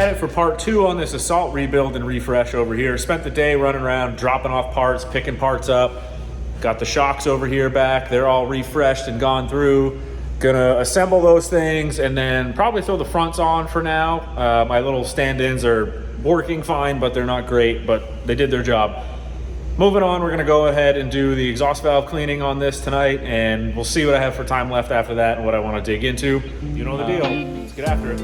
at it for part 2 on this Assault rebuild and refresh over here. Spent the day running around, dropping off parts, picking parts up. Got the shocks over here back. They're all refreshed and gone through. Gonna assemble those things and then probably throw the fronts on for now. My little stand-ins are working fine, but they're not great, but they did their job. Moving on, we're gonna go ahead and do the exhaust valve cleaning on this tonight, and we'll see what I have for time left after that and what I wanna dig into. You know the deal, let's get after it.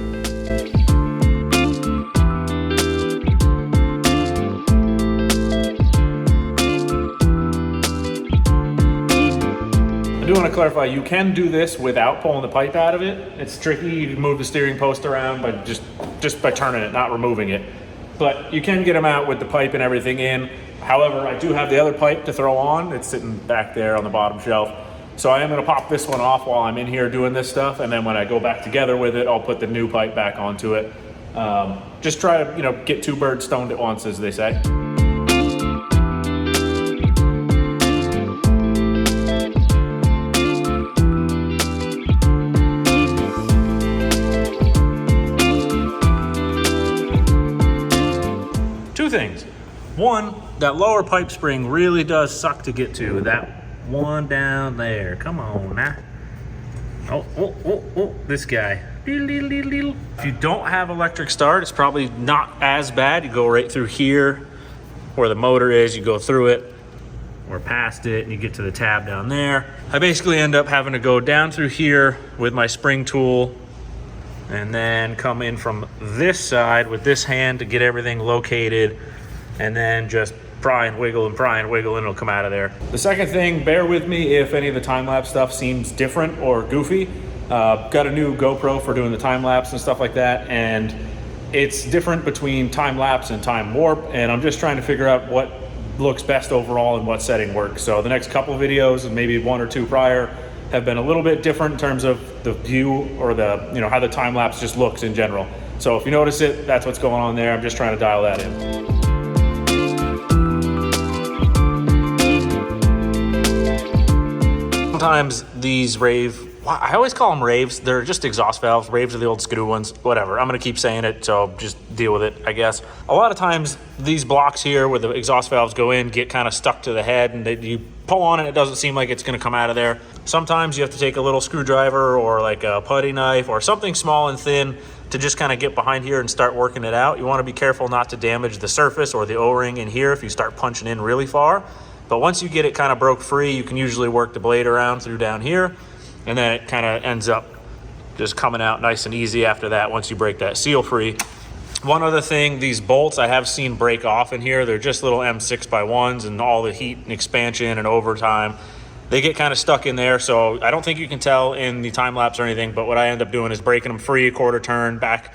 I do want to clarify, you can do this without pulling the pipe out of it. It's tricky, you can move the steering post around by just by turning it, not removing it. But you can get them out with the pipe and everything in. However, I do have the other pipe to throw on. It's sitting back there on the bottom shelf. So I am gonna pop this one off while I'm in here doing this stuff, and then when I go back together with it, I'll put the new pipe back onto it. Just try to, get 2 birds stoned at once, as they say. Two things. One, that lower pipe spring really does suck to get to. That one down there. Come on now. Oh, this guy. If you don't have electric start, it's probably not as bad. You go right through here where the motor is, you go through it or past it, and you get to the tab down there. I basically end up having to go down through here with my spring tool and then come in from this side with this hand to get everything located, and then just pry and wiggle and it'll come out of there. The second thing, bear with me if any of the time-lapse stuff seems different or goofy. Got a new GoPro for doing the time-lapse and stuff like that, and it's different between time-lapse and time warp, and I'm just trying to figure out what looks best overall and what setting works. So the next couple of videos, and maybe 1 or 2 prior, have been a little bit different in terms of the view or the, how the time-lapse just looks in general. So if you notice it, that's what's going on there. I'm just trying to dial that in. Sometimes these I always call them raves. They're just exhaust valves. Raves are the old Skidoo ones. Whatever. I'm going to keep saying it, so just deal with it, I guess. A lot of times, these blocks here where the exhaust valves go in get kind of stuck to the head, and you pull on it, it doesn't seem like it's going to come out of there. Sometimes you have to take a little screwdriver or like a putty knife or something small and thin to just kind of get behind here and start working it out. You want to be careful not to damage the surface or the O-ring in here if you start punching in really far. But once you get it kind of broke free, you can usually work the blade around through down here, and then it kind of ends up just coming out nice and easy after that once you break that seal free. One other thing, these bolts I have seen break off in here. They're just little M6x1s, and all the heat and expansion and overtime, they get kind of stuck in there. So I don't think you can tell in the time lapse or anything, but what I end up doing is breaking them free, a quarter turn back,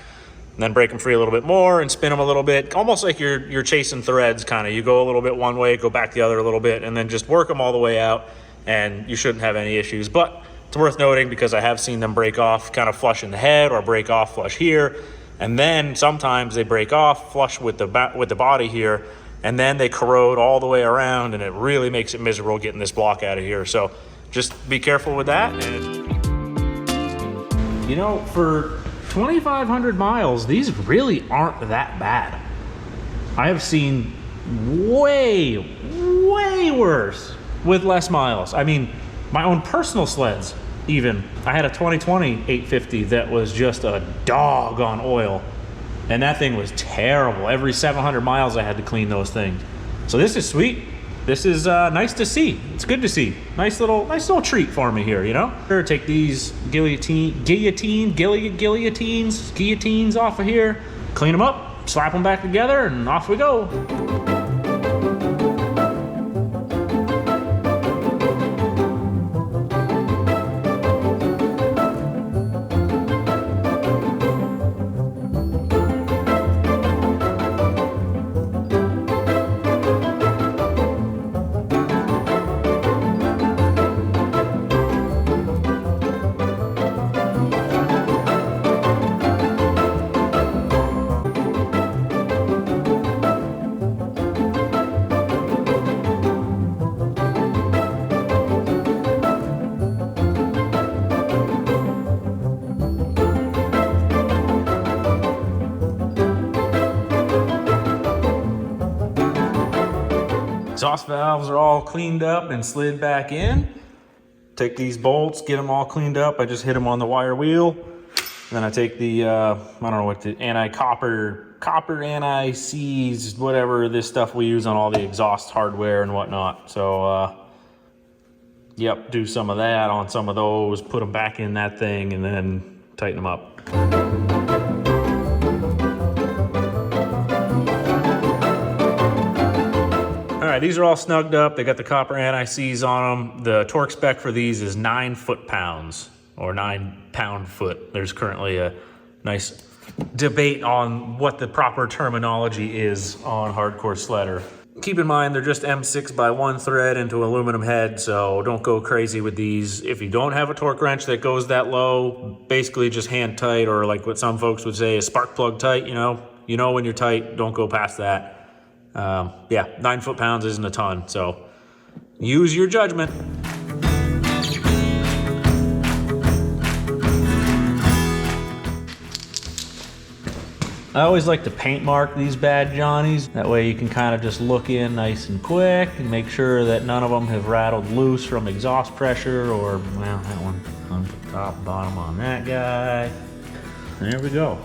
and then break them free a little bit more and spin them a little bit, almost like you're chasing threads kind of. You go a little bit one way, go back the other a little bit, and then just work them all the way out, and you shouldn't have any issues. But it's worth noting because I have seen them break off kind of flush in the head or break off flush here, and then sometimes they break off flush with the body here, and then they corrode all the way around, and it really makes it miserable getting this block out of here. So just be careful with that. And for 2,500 miles, these really aren't that bad. I have seen way worse with less miles. I mean, my own personal sleds, even. I had a 2020 850 that was just a dog on oil, and that thing was terrible. Every 700 miles I had to clean those things. So this is sweet. This is nice to see. It's good to see. Nice little treat for me here, Here, take these guillotines off of here, clean them up, slap them back together, and off we go. Exhaust valves are all cleaned up and slid back in. Take these bolts, get them all cleaned up. I just hit them on the wire wheel. Then I take the, I don't know what the copper anti-seize, whatever this stuff we use on all the exhaust hardware and whatnot. So, yep, do some of that on some of those, put them back in that thing, and then tighten them up. All right, these are all snugged up. They got the copper anti-seize on them. The torque spec for these is 9 foot-pounds or 9 pound-foot. There's currently a nice debate on what the proper terminology is on hardcore sledder. Keep in mind, they're just M6 by 1 thread into aluminum head, so don't go crazy with these. If you don't have a torque wrench that goes that low, basically just hand tight, or like what some folks would say, a spark plug tight, you know when you're tight, don't go past that. Yeah, 9 foot-pounds isn't a ton, so use your judgment. I always like to paint mark these bad Johnnies. That way you can kind of just look in nice and quick and make sure that none of them have rattled loose from exhaust pressure or, well, that one on the top, bottom on that guy. There we go.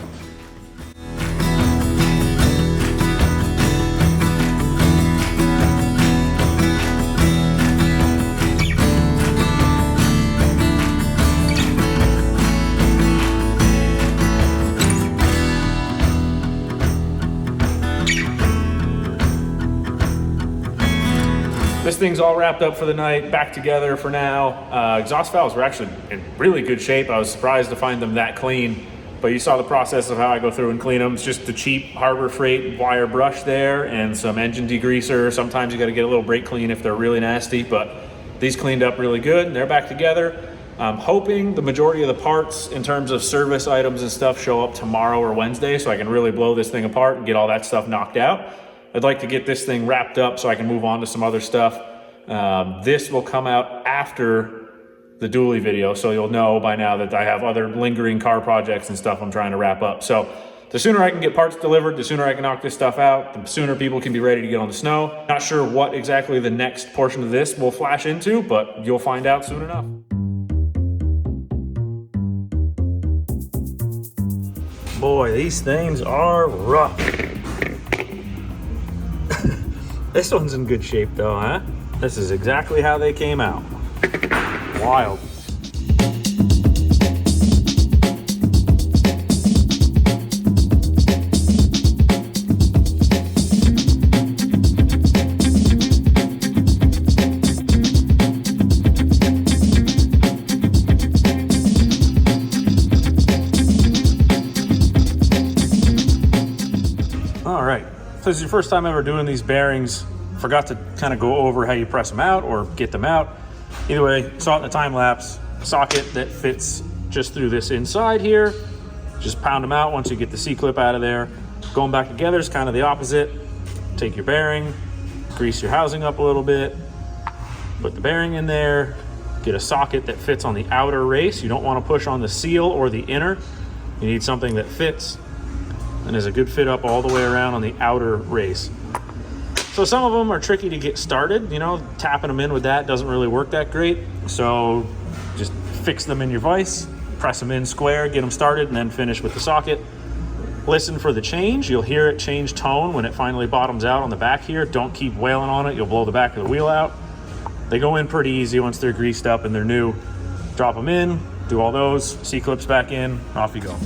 This thing's all wrapped up for the night, back together for now. Exhaust valves were actually in really good shape. I was surprised to find them that clean, but you saw the process of how I go through and clean them. It's just the cheap Harbor Freight wire brush there and some engine degreaser. Sometimes you gotta get a little brake clean if they're really nasty, but these cleaned up really good and they're back together. I'm hoping the majority of the parts in terms of service items and stuff show up tomorrow or Wednesday so I can really blow this thing apart and get all that stuff knocked out. I'd like to get this thing wrapped up so I can move on to some other stuff. This will come out after the dually video, so you'll know by now that I have other lingering car projects and stuff I'm trying to wrap up. So the sooner I can get parts delivered, the sooner I can knock this stuff out, the sooner people can be ready to get on the snow. Not sure what exactly the next portion of this will flash into, but you'll find out soon enough. Boy, these things are rough. This one's in good shape though, huh? This is exactly how they came out. Wild. All right, so this is your first time ever doing these bearings. Forgot to kind of go over how you press them out or get them out. Either way, saw it in the time lapse. Socket that fits just through this inside here. Just pound them out once you get the C-clip out of there. Going back together is kind of the opposite. Take your bearing, grease your housing up a little bit, put the bearing in there, get a socket that fits on the outer race. You don't want to push on the seal or the inner. You need something that fits and is a good fit up all the way around on the outer race. So some of them are tricky to get started, you know, tapping them in with that doesn't really work that great. So just fix them in your vise, press them in square, get them started, and then finish with the socket. Listen for the change. You'll hear it change tone when it finally bottoms out on the back here. Don't keep wailing on it. You'll blow the back of the wheel out. They go in pretty easy once they're greased up and they're new. Drop them in, do all those, C-clips back in, off you go.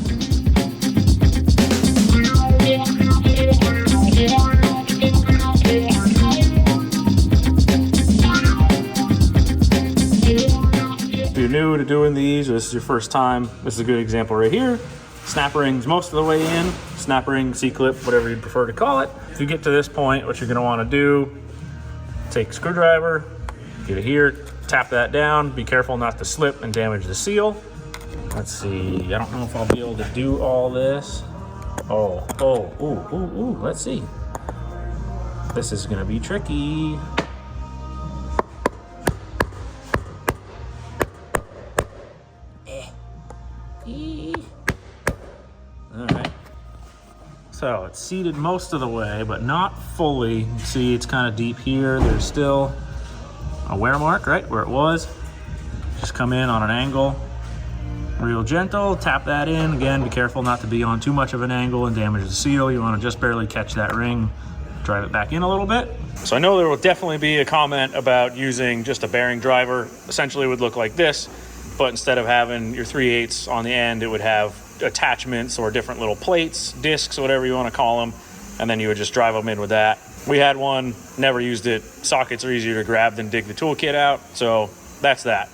If you're new to doing these, or this is your first time, this is a good example right here. Snap rings most of the way in, snap ring, C-clip, whatever you prefer to call it. If you get to this point, what you're gonna wanna do, take a screwdriver, get it here, tap that down, be careful not to slip and damage the seal. Let's see, I don't know if I'll be able to do all this. Ooh, let's see. This is gonna be tricky. All right. So it's seated most of the way, but not fully. You can see it's kind of deep here. There's still a wear mark right where it was. Just come in on an angle, real gentle, tap that in. Again, be careful not to be on too much of an angle and damage the seal. You want to just barely catch that ring, drive it back in a little bit. So I know there will definitely be a comment about using just a bearing driver. Essentially it would look like this, but instead of having your 3/8 on the end, it would have attachments or different little plates, discs, whatever you want to call them, and then you would just drive them in with that. We had one, never used it. Sockets are easier to grab than dig the toolkit out, so that's that.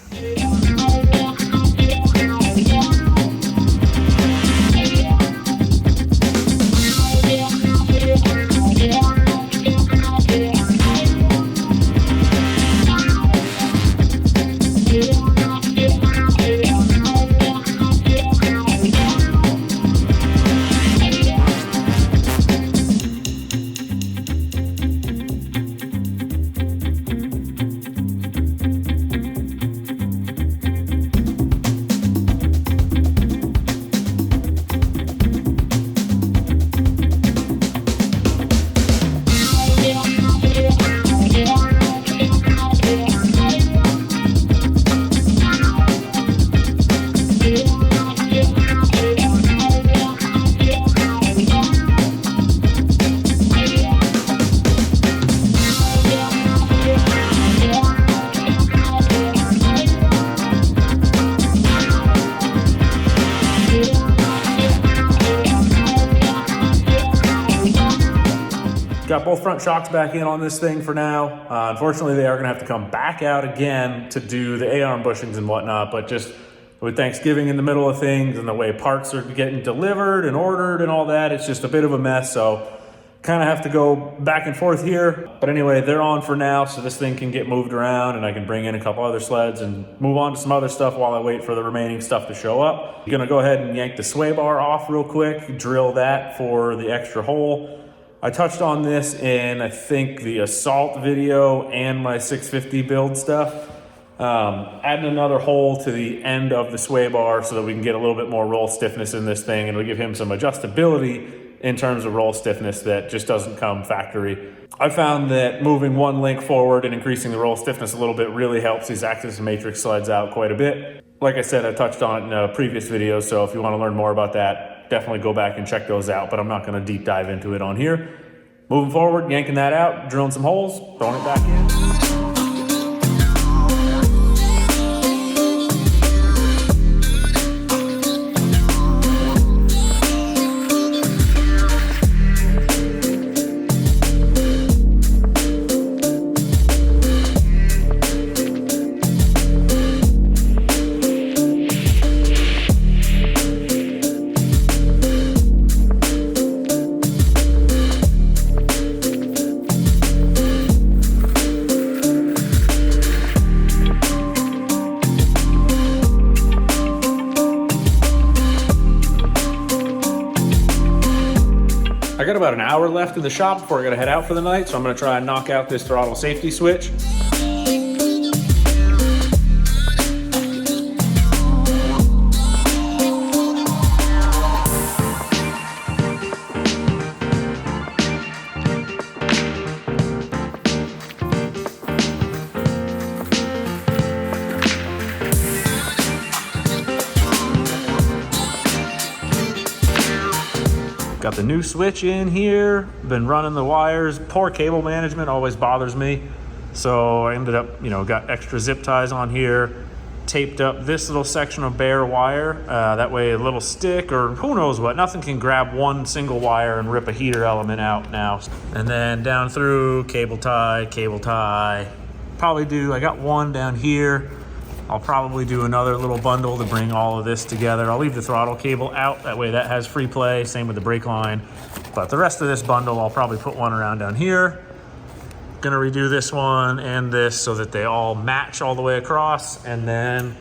Got both front shocks back in on this thing for now. Unfortunately, they are gonna have to come back out again to do the A-arm bushings and whatnot, but just with Thanksgiving in the middle of things and the way parts are getting delivered and ordered and all that, it's just a bit of a mess, so kind of have to go back and forth here. But anyway, they're on for now, so this thing can get moved around and I can bring in a couple other sleds and move on to some other stuff while I wait for the remaining stuff to show up. I'm gonna go ahead and yank the sway bar off real quick, drill that for the extra hole. I touched on this in, I think, the Assault video and my 650 build stuff. Adding another hole to the end of the sway bar so that we can get a little bit more roll stiffness in this thing, and it'll give him some adjustability in terms of roll stiffness that just doesn't come factory. I found that moving one link forward and increasing the roll stiffness a little bit really helps these Axys and Matryx sleds out quite a bit. Like I said, I touched on it in a previous video, so if you want to learn more about that, definitely go back and check those out, but I'm not going to deep dive into it on here. Moving forward, yanking that out, drilling some holes, throwing it back in. I got about an hour left in the shop before I gotta head out for the night, so I'm gonna try and knock out this throttle safety switch. Got the new switch in here, been running the wires. Poor cable management always bothers me. So I ended up, got extra zip ties on here, taped up this little section of bare wire. That way a little stick or who knows what, nothing can grab one single wire and rip a heater element out now. And then down through, cable tie. I got one down here. I'll probably do another little bundle to bring all of this together. I'll leave the throttle cable out, that way that has free play, same with the brake line. But the rest of this bundle, I'll probably put one around down here. Gonna redo this one and this so that they all match all the way across. And then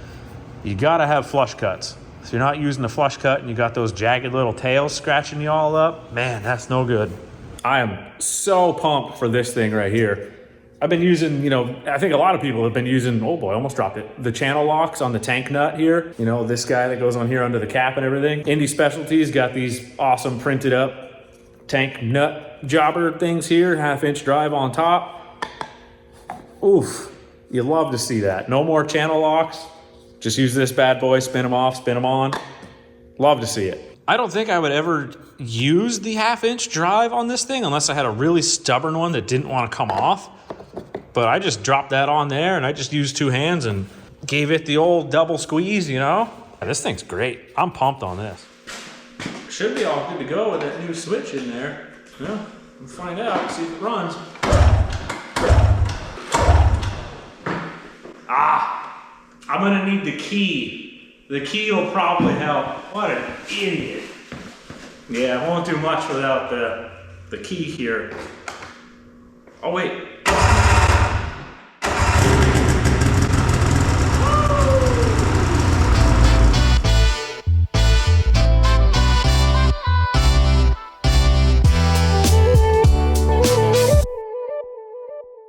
you gotta have flush cuts. If you're not using the flush cut and you got those jagged little tails scratching you all up, man, that's no good. I am so pumped for this thing right here. I've been using, I think a lot of people have been using, oh boy, almost dropped it, the channel locks on the tank nut here. This guy that goes on here under the cap and everything. Indie Specialties got these awesome printed up tank nut jobber things here, 1/2-inch drive on top. Oof, you love to see that. No more channel locks. Just use this bad boy, spin them off, spin them on. Love to see it. I don't think I would ever use the 1/2-inch drive on this thing unless I had a really stubborn one that didn't want to come off. But I just dropped that on there and I just used 2 hands and gave it the old double squeeze, you know? And this thing's great. I'm pumped on this. Should be all good to go with that new switch in there. Yeah, we'll find out, see if it runs. I'm gonna need the key. The key will probably help. What an idiot. Yeah, it won't do much without the key here. Oh wait,